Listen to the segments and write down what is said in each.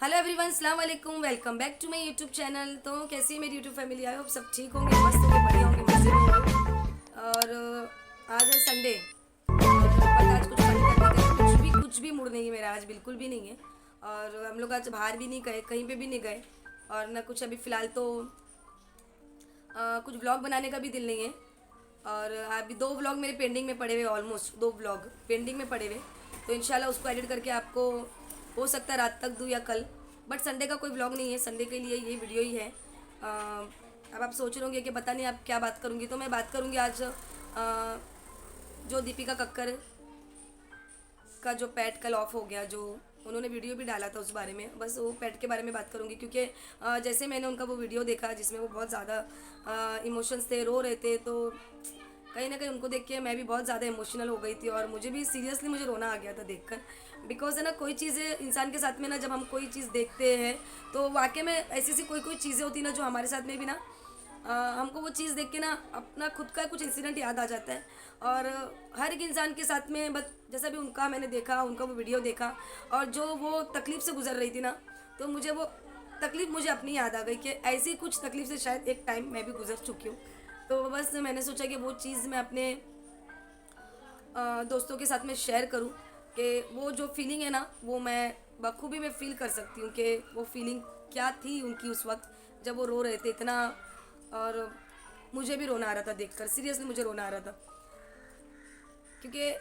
Hello everyone, अस्सलाम वालेकुम। Welcome back to my YouTube channel. तो कैसी है मेरी यूट्यूब फैमिली? आई होप सब ठीक होंगे, मस्त होंगे, बढ़िया होंगे, मज़े में होंगे। और आज है संडे और बट आज कुछ फन करने का कुछ भी मूड नहीं है मेरा, आज बिल्कुल भी नहीं है। और हम लोग आज बाहर भी नहीं गए, कहीं पे भी नहीं गए। और ना कुछ अभी फ़िलहाल तो कुछ व्लॉग बनाने का भी दिल नहीं है। और अभी 2 व्लॉग मेरे पेंडिंग में पड़े हुए, ऑलमोस्ट 2 व्लॉग पेंडिंग में पड़े हुए। तो इंशाल्लाह उसको एडिट करके आपको हो सकता है रात तक दूँ या कल। बट संडे का कोई व्लॉग नहीं है, संडे के लिए ये वीडियो ही है। अब आप सोच रहे होंगे कि पता नहीं आप क्या बात करूँगी, तो मैं बात करूँगी आज जो दीपिका कक्कर का जो पेट कल ऑफ हो गया, जो उन्होंने वीडियो भी डाला था उस बारे में, बस वो पेट के बारे में बात करूँगी। क्योंकि जैसे मैंने उनका वो वीडियो देखा जिसमें वो बहुत ज़्यादा इमोशंस थे, रो रहे थे, तो कहीं ना कहीं उनको देख के मैं भी बहुत ज़्यादा इमोशनल हो गई थी। और मुझे भी सीरियसली मुझे रोना आ गया था देखकर। बिकॉज है ना, कोई चीज़ें इंसान के साथ में ना, जब हम कोई चीज़ देखते हैं तो वाकई में ऐसी ऐसी कोई कोई चीज़ें होती ना जो हमारे साथ में भी ना हमको वो चीज़ देख के ना अपना खुद का कुछ इंसिडेंट याद आ जाता है। और हर एक इंसान के साथ में बस जैसा भी उनका मैंने देखा, उनका वो वीडियो देखा और जो वो तकलीफ़ से गुजर रही थी ना, तो मुझे वो तकलीफ़ मुझे अपनी याद आ गई कि ऐसी कुछ तकलीफ़ से शायद एक टाइम मैं भी गुजर चुकी हूँ। तो बस मैंने सोचा कि वो चीज़ मैं अपने दोस्तों के साथ में शेयर करूं कि वो जो फीलिंग है ना, वो मैं बखूबी में फ़ील कर सकती हूँ कि वो फीलिंग क्या थी उनकी उस वक्त जब वो रो रहे थे इतना। और मुझे भी रोना आ रहा था देखकर, सीरियसली मुझे रोना आ रहा था। क्योंकि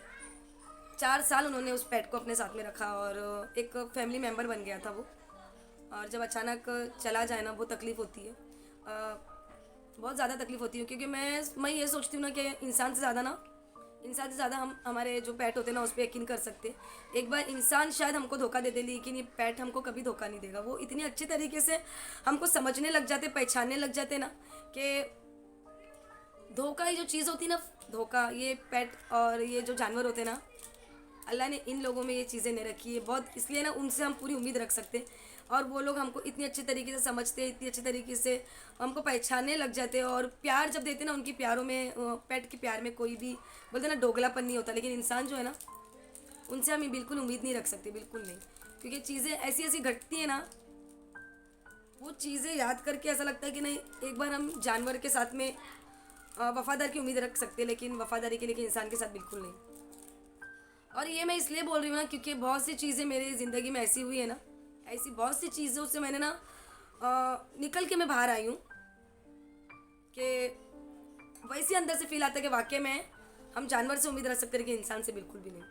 4 साल उन्होंने उस पेट को अपने साथ में रखा और एक फैमिली मेम्बर बन गया था वो। और जब अचानक चला जाए ना, वो तकलीफ़ होती है, बहुत ज़्यादा तकलीफ़ होती है। क्योंकि मैं ये सोचती हूँ ना कि इंसान से ज़्यादा हम हमारे जो पेट होते हैं ना उस पर यकीन कर सकते हैं। एक बार इंसान शायद हमको धोखा दे दे, लेकिन ये पेट हमको कभी धोखा नहीं देगा। वो इतनी अच्छे तरीके से हमको समझने लग जाते, पहचानने लग जाते ना कि धोखा ये जो चीज़ होती है ना, धोखा ये पेट और ये जो जानवर होते हैं ना, अल्लाह ने इन लोगों में ये चीज़ें नहीं रखी है बहुत, इसलिए ना उनसे हम पूरी उम्मीद रख सकते हैं। और वो लोग हमको इतनी अच्छे तरीके से समझते हैं, इतनी अच्छे तरीके से हमको पहचानने लग जाते हैं। और प्यार जब देते हैं ना, उनकी प्यारों में, पेट के प्यार में कोई भी बोलते हैं ना दोगलापन नहीं होता। लेकिन इंसान जो है ना, उनसे हम बिल्कुल उम्मीद नहीं रख सकते, बिल्कुल नहीं। क्योंकि चीज़ें ऐसी ऐसी घटती हैं ना, वो चीज़ें याद करके ऐसा लगता है कि नहीं, एक बार हम जानवर के साथ में वफ़ादार की उम्मीद रख सकते हैं, लेकिन वफ़ादारी के लिए इंसान के साथ बिल्कुल नहीं। और ये मैं इसलिए बोल रही हूँ ना, क्योंकि बहुत सी चीज़ें मेरी ज़िंदगी में ऐसी हुई है ना, ऐसी बहुत सी चीज़ों से मैंने ना निकल के मैं बाहर आई हूँ कि वैसे अंदर से फील आता है कि वाकई में हम जानवर से उम्मीद रख सकते हैं, कि इंसान से बिल्कुल भी नहीं।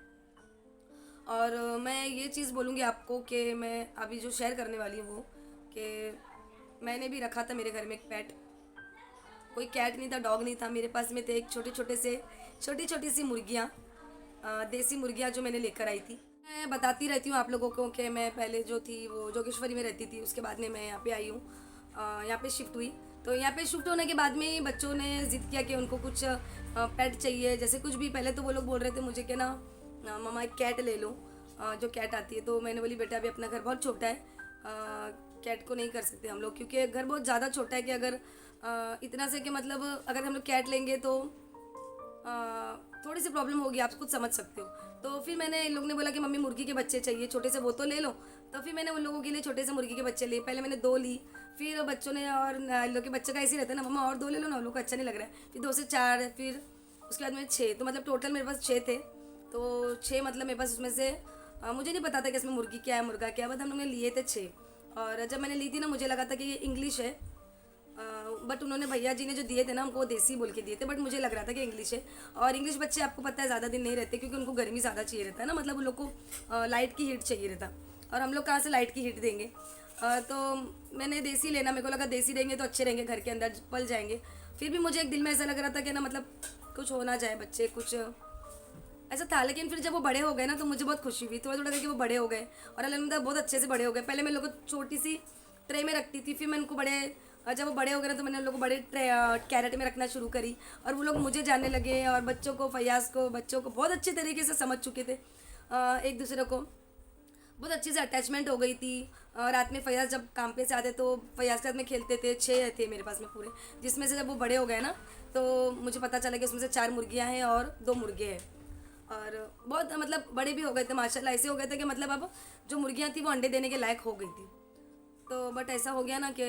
और मैं ये चीज़ बोलूँगी आपको कि मैं अभी जो शेयर करने वाली हूँ वो, कि मैंने भी रखा था मेरे घर में एक पेट। कोई कैट नहीं था, डॉग नहीं था, मेरे पास में थे एक छोटी छोटी सी मुर्गियाँ, देसी मुर्गियाँ जो मैंने लेकर आई थी। मैं बताती रहती हूँ आप लोगों को कि मैं पहले जो थी वो जोगेश्वरी में रहती थी, उसके बाद में मैं यहाँ पे आई हूँ, यहाँ पे शिफ्ट हुई। तो यहाँ पे शिफ्ट होने के बाद में ही बच्चों ने ज़िद किया कि उनको कुछ पेट चाहिए। जैसे कुछ भी, पहले तो वो लोग बोल रहे थे मुझे कि ना मम्मा एक कैट ले लो, जो कैट आती है। तो मैंने बोली बेटा अभी अपना घर बहुत छोटा है, कैट को नहीं कर सकते हम लोग, क्योंकि घर बहुत ज़्यादा छोटा है कि अगर इतना से कि मतलब अगर हम लोग कैट लेंगे तो थोड़ी सी प्रॉब्लम होगी, आप खुद समझ सकते हो। तो फिर मैंने, इन लोग ने बोला कि मम्मी मुर्गी के बच्चे चाहिए छोटे से, वो तो ले लो। तो फिर मैंने उन लोगों के लिए छोटे से मुर्गी के बच्चे लिए। पहले मैंने 2 ली, फिर बच्चों ने, और इन लोग के बच्चे का ऐसे ही रहता है ना, मम्मा और 2 ले लो ना, उन लोग को अच्छा नहीं लग रहा है। फिर 2 से 4, फिर उसके बाद में 6, तो मतलब टोटल मेरे पास 6 थे। तो 6 मतलब मेरे पास उसमें से मुझे नहीं पता था कि इसमें मुर्गी क्या है मुर्गा क्या है, बट हम लोग ने लिए थे 6। और जब मैंने ली थी ना, मुझे लगा था कि ये इंग्लिश है, बट उन्होंने, भैया जी ने जो दिए थे ना हमको, वो देसी बोल के दिए थे, बट मुझे लग रहा था कि इंग्लिश है। और इंग्लिश बच्चे आपको पता है ज़्यादा दिन नहीं रहते, क्योंकि उनको गर्मी ज़्यादा चाहिए रहता है ना, मतलब उन लोग को लाइट की हीट चाहिए रहता। और हम लोग कहाँ से लाइट की हीट देंगे। तो मैंने देसी लेना, मेरे को लगा देसी देंगे तो अच्छे रहेंगे, घर के अंदर पल जाएंगे। फिर भी मुझे एक दिल में ऐसा लग रहा था कि ना, मतलब कुछ हो ना जाए, बच्चे कुछ ऐसा था। लेकिन फिर जब वो बड़े हो गए ना, तो मुझे बहुत खुशी हुई, थोड़ा थोड़ा करके वो बड़े हो गए। और अल्हम्दुलिल्लाह बहुत अच्छे से बड़े हो गए। पहले मैं लोगों को छोटी सी ट्रे में रखती थी, फिर मैं उनको बड़े, और जब वो बड़े हो गए ना, तो मैंने उन लोगों को बड़े कैरेट में रखना शुरू करी। और वो लोग मुझे जानने लगे, और बच्चों को, फयाज को, बच्चों को बहुत अच्छे तरीके से समझ चुके थे। एक दूसरे को बहुत अच्छे से अटैचमेंट हो गई थी। रात में फयाज जब काम पे से आते तो फयाज के साथ में खेलते थे। 6 थे मेरे पास में पूरे, जिसमें से जब वो बड़े हो गए ना, तो मुझे पता चला कि उसमें से 4 मुर्गियाँ हैं और 2 मुर्गे हैं। और बहुत मतलब बड़े भी हो गए थे माशाल्लाह, ऐसे हो गए थे कि मतलब अब जो मुर्गियाँ थी वो अंडे देने के लायक हो गई थी। तो बट ऐसा हो गया ना कि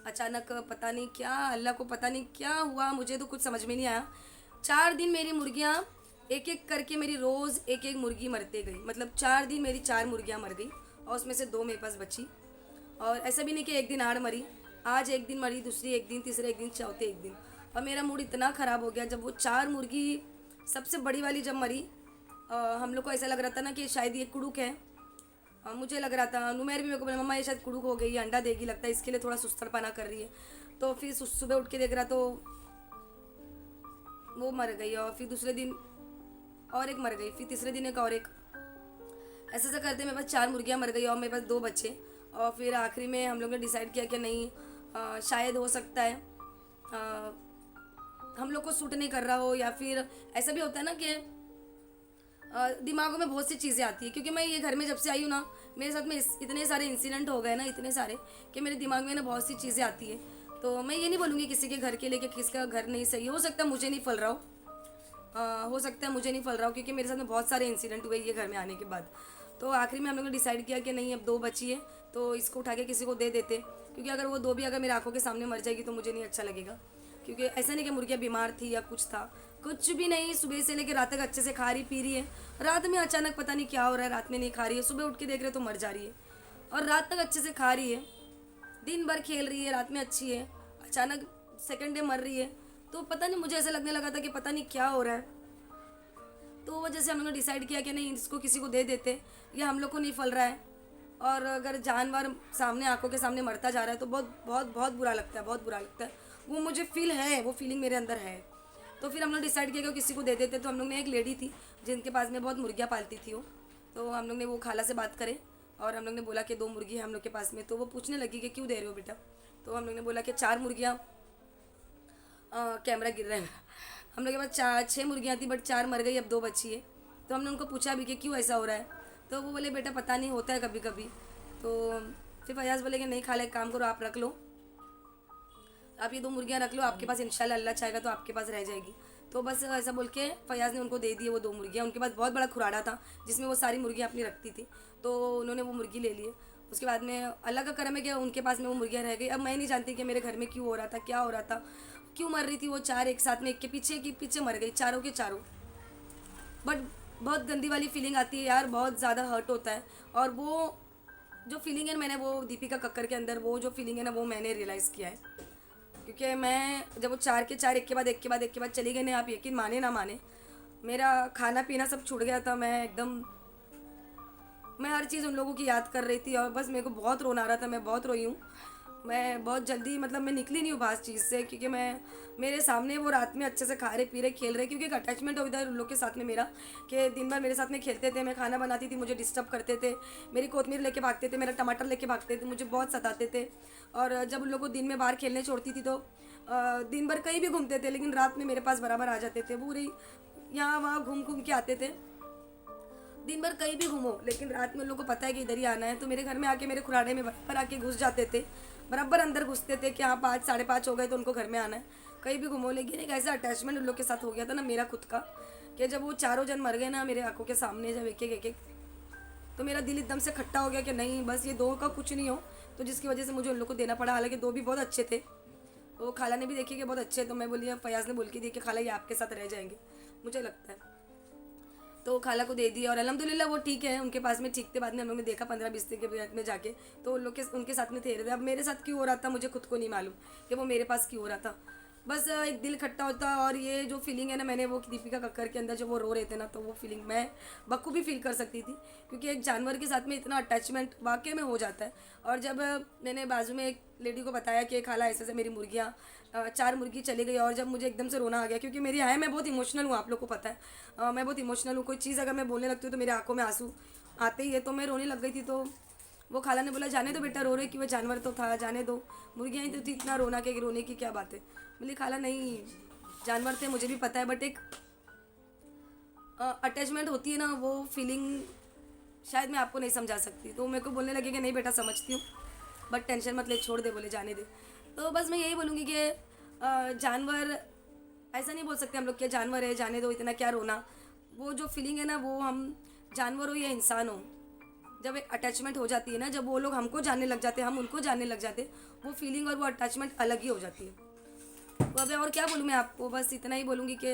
अचानक पता नहीं क्या, अल्लाह को पता नहीं क्या हुआ, मुझे तो कुछ समझ में नहीं आया। 4 दिन मेरी मुर्गियाँ एक एक करके मेरी रोज़ एक एक मुर्गी मरते गई, मतलब 4 दिन मेरी 4 मुर्गियाँ मर गई और उसमें से 2 मेरे पास बची। और ऐसा भी नहीं कि एक दिन आड़ मरी, आज एक दिन मरी, दूसरी एक दिन, तीसरे एक दिन, चौथे एक दिन। और मेरा मूड इतना ख़राब हो गया जब वो 4 मुर्गी सबसे बड़ी वाली जब मरी। हम लोग को ऐसा लग रहा था ना कि शायद ये कुड़ुक है। मुझे लग रहा था, नुमेर भी मेरे को बोला मम्मा ये शायद कुड़ुक हो गई है, अंडा देगी लगता है, इसके लिए थोड़ा सुस्तरपना कर रही है। तो फिर सुबह उठ के देख रहा तो वो मर गई, और फिर दूसरे दिन और एक मर गई, फिर तीसरे दिन एक और एक, ऐसे ऐसा करते मेरे पास 4 मुर्गियाँ मर गई और मेरे पास 2 बच्चे। और फिर आखिरी में हम लोग ने डिसाइड किया कि नहीं, शायद हो सकता है हम लोग को सूट नहीं कर रहा हो, या फिर ऐसा भी होता है ना कि दिमागों में बहुत सी चीज़ें आती है। क्योंकि मैं ये घर में जब से आई हूँ ना, मेरे साथ में इतने सारे इंसिडेंट हो गए ना, इतने सारे, कि मेरे दिमाग में ना बहुत सी चीज़ें आती है। तो मैं ये नहीं बोलूँगी किसी के घर के लिए कि किसका घर नहीं सही, हो सकता है मुझे नहीं फल रहा हो, हो सकता है मुझे नहीं फल रहा हो, क्योंकि मेरे साथ में बहुत सारे इंसिडेंट हुए ये घर में आने के बाद। तो आखिरी में हम लोगों ने डिसाइड किया कि नहीं, अब 2 बची है तो इसको उठा के किसी को दे देते, क्योंकि अगर वो 2 भी अगर मेरी आंखों के सामने मर जाएगी तो मुझे नहीं अच्छा लगेगा। क्योंकि ऐसा नहीं कि मुर्गियाँ बीमार थी या कुछ था, कुछ भी नहीं, सुबह से लेकर रात तक अच्छे से खा रही पी रही है। रात में अचानक पता नहीं क्या हो रहा है, रात में नहीं खा रही है, सुबह उठ के देख रहे तो मर जा रही है। और रात तक अच्छे से खा रही है, दिन भर खेल रही है, रात में अच्छी है, अचानक सेकंड डे मर रही है। तो पता नहीं, मुझे ऐसा लगने लगा था कि पता नहीं क्या हो रहा है। तो वजह से हम लोगों ने डिसाइड किया कि नहीं, इसको किसी को दे देते, या हम लोग को नहीं फल रहा है। और अगर जानवर सामने आंखों के सामने मरता जा रहा है तो बहुत बहुत बहुत बुरा लगता है, बहुत बुरा लगता है। वो मुझे फील है, वो फीलिंग मेरे अंदर है। तो फिर हम लोग डिसाइड किया कि किसी को दे देते। तो हम लोग ने, एक लेडी थी जिनके पास में बहुत मुर्गियाँ पालती थी वो, तो हम लोग ने वो खाला से बात करे और हम लोग ने बोला कि 2 मुर्गी है हम लोग के पास में। तो वो पूछने लगी कि क्यों दे रहे हो बेटा। तो हम लोग ने बोला कि 4 मुर्गियाँ, कैमरा गिर रहा है, हम लोग के पास 6 मुर्गियाँ थी बट 4 मर गई, अब 2 बची है। तो हमने उनको पूछा भी कि क्यों ऐसा हो रहा है। तो वो बोले बेटा पता नहीं, होता है कभी कभी। तो फिर फयाज बोले कि नहीं खाला, एक काम करो, आप रख लो, आप ये 2 मुर्गियाँ रख लो, आपके पास इंशाल्लाह अल्लाह चाहेगा तो आपके पास रह जाएगी। तो बस ऐसा बोल के फयाज ने उनको दे दिए वो 2 मुर्गियाँ। उनके पास बहुत बड़ा खुराड़ा था जिसमें वो सारी मुर्गियाँ अपनी रखती थी, तो उन्होंने वो मुर्गी ले लिए। उसके बाद में अल्लाह का करम है कि उनके पास में वो मुर्गियाँ रह गई। अब मैं नहीं जानती कि मेरे घर में क्यों हो रहा था, क्या हो रहा था, क्यों मर रही थी वो 4 एक साथ में, एक के पीछे मर गई, चारों के चारों। बट बहुत गंदी वाली फीलिंग आती है यार, बहुत ज़्यादा हर्ट होता है। और वो जो फीलिंग है, मैंने वो दीपिका कक्कर के अंदर वो जो फीलिंग है ना, वो मैंने रियलाइज़ किया है। क्योंकि मैं जब वो 4 के 4 एक के बाद एक के बाद एक के बाद चली गई ना, आप यकीन माने ना माने, मेरा खाना पीना सब छूट गया था। मैं एकदम, मैं हर चीज़ उन लोगों की याद कर रही थी और बस मेरे को बहुत रोना आ रहा था। मैं बहुत रोई हूँ, मैं बहुत जल्दी, मतलब मैं निकली नहीं हूँ बाहर चीज़ से, क्योंकि मैं, मेरे सामने वो रात में अच्छे से खा रहे पी रहे खेल रहे, क्योंकि एक अटैचमेंट हो इधर उन लोग के साथ में मेरा, कि दिन भर मेरे साथ में खेलते थे, मैं खाना बनाती थी मुझे डिस्टर्ब करते थे, मेरी कोतमीर लेके भागते थे, मेरा टमाटर लेके भागते थे, मुझे बहुत सताते थे। और जब उन लोग को दिन में बाहर खेलने छोड़ती थी तो दिन भर कहीं भी घूमते थे, लेकिन रात में मेरे पास बराबर आ जाते थे, पूरी यहाँ वहाँ घूम घूम के आते थे। दिन भर कहीं भी घूमो, लेकिन रात में उन लोग को पता है कि इधर ही आना है, तो मेरे घर में आके, मेरे खुराड़े में बराबर आके घुस जाते थे, बराबर अंदर घुसते थे कि हाँ 5 साढ़े 5 हो गए तो उनको घर में आना है, कहीं भी घूमो। लेकिन एक ऐसा अटैचमेंट उन लोग के साथ हो गया था ना मेरा खुद का, कि जब वो चारों जन मर गए ना मेरे आंखों के सामने, जब एक एक, तो मेरा दिल एकदम से खट्टा हो गया कि नहीं, बस ये 2 का कुछ नहीं हो। तो जिसकी वजह से मुझे उन लोग को देना पड़ा, हालांकि 2 भी बहुत अच्छे थे। वो खाला ने भी देखी कि बहुत अच्छे, तो मैं बोली, फयाज ने बोल के दी कि खाला ये आपके साथ रह जाएंगे, मुझे लगता है। तो खाला को दे दिया और अल्हम्दुलिल्लाह वो ठीक है, उनके पास में ठीक थे। बाद में हम लोग ने देखा 15-20 दिन के बाद में जाके, तो उन लोग के उनके साथ में थे। अब मेरे साथ क्यों हो रहा था मुझे खुद को नहीं मालूम कि वो मेरे पास क्यों हो रहा था। बस एक दिल खट्टा होता। और ये जो फीलिंग है ना, मैंने वो दीपिका कक्कर के अंदर जब वो रो रहे थे ना, तो वो फीलिंग मैं बखूबी फील कर सकती थी, क्योंकि एक जानवर के साथ में इतना अटैचमेंट वाकई में हो जाता है। और जब मैंने बाजू में एक लेडी को बताया कि खाला ऐसे ऐसे मेरी मुर्गियाँ 4 मुर्गी चली गई, और जब मुझे एकदम से रोना आ गया, क्योंकि मेरी मैं बहुत इमोशनल हूँ, आप लोग को पता है, मैं बहुत इमोशनल हूँ। कोई चीज़ अगर मैं बोलने लगती हूँ तो मेरे आंखों में आंसू आते ही है, तो मैं रोने लग गई थी। तो वो खाला ने बोला जाने दो बेटा, रो रहे कि वह जानवर तो था, जाने दो, मुर्गियाँ ही तो थी, इतना रोना के रोने की क्या बात है। बोली खाला नहीं, जानवर थे मुझे भी पता है, बट एक अटैचमेंट होती है ना, वो फीलिंग शायद मैं आपको नहीं समझा सकती। तो मेरे को बोलने लगे कि नहीं बेटा समझती हूँ, बट टेंशन मत ले, छोड़ दे, बोले जाने दे। तो बस मैं यही बोलूँगी कि जानवर, ऐसा नहीं बोल सकते हम लोग कि जानवर है जाने दो, इतना क्या रोना। वो जो फीलिंग है ना, वो हम जानवर हो या इंसान हो, जब एक अटैचमेंट हो जाती है ना, जब वो लोग हमको जानने लग जाते हैं, हम उनको जानने लग जाते हैं, वो फीलिंग और वो अटैचमेंट अलग ही हो जाती है। तो अब और क्या बोलूँ मैं आपको, बस इतना ही बोलूँगी कि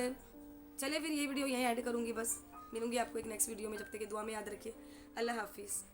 चले फिर ये वीडियो यहीं ऐड करूँगी। बस मिलूँगी आपको एक नेक्स्ट वीडियो में, जब तक कि दुआ में याद रखिए। अल्लाह हाफिज़।